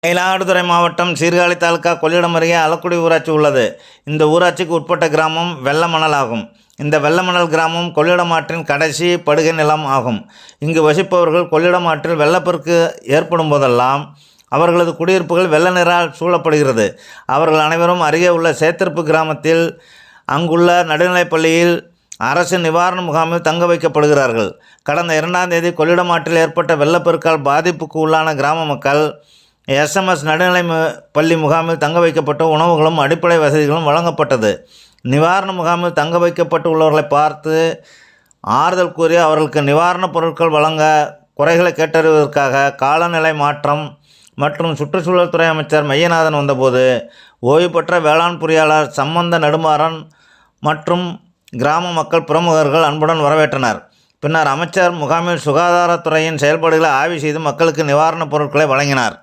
மயிலாடுதுறை மாவட்டம் சீர்காழி தாலுகா கொள்ளிடம் அருகே அலக்குடி ஊராட்சி உள்ளது. இந்த ஊராட்சிக்கு உட்பட்ட கிராமம் வெள்ளமணல் ஆகும். இந்த வெள்ளமணல் கிராமம் கொள்ளிடம் ஆற்றின் கடைசி படுகை நிலம் ஆகும். இங்கு வசிப்பவர்கள் கொள்ளிடம் ஆற்றில் வெள்ளப்பெருக்கு ஏற்படும் போதெல்லாம் அவர்களது குடியிருப்புகள் வெள்ள நீரால் சூழப்படுகிறது. அவர்கள் அனைவரும் அருகே உள்ள சேத்திருப்பு கிராமத்தில் அங்குள்ள நடுநிலைப்பள்ளியில் அரசு நிவாரண முகாமில் தங்க வைக்கப்படுகிறார்கள். கடந்த 2ஆம் தேதி கொள்ளிடம் ஆற்றில் ஏற்பட்ட வெள்ளப்பெருக்கால் பாதிப்புக்கு உள்ளான கிராம மக்கள் SMS நடுநிலை பள்ளி முகாமில் தங்க வைக்கப்பட்ட உணவுகளும் அடிப்படை வசதிகளும் வழங்கப்பட்டது. நிவாரண முகாமில் தங்க வைக்கப்பட்டு உள்ளவர்களை பார்த்து ஆறுதல் கூறி அவர்களுக்கு நிவாரணப் பொருட்கள் வழங்க குறைகளை கேட்டறிவதற்காக காலநிலை மாற்றம் மற்றும் சுற்றுச்சூழல் துறை அமைச்சர் மையநாதன் வந்தபோது ஓய்வு பெற்ற வேளாண் பொறியாளர் சம்பந்த நெடுமாறன் மற்றும் கிராம மக்கள் பிரமுகர்கள் அன்புடன் வரவேற்றனர். பின்னர் அமைச்சர் முகாமில் சுகாதாரத்துறையின் செயல்பாடுகளை ஆய்வு செய்து மக்களுக்கு நிவாரணப் பொருட்களை வழங்கினார்.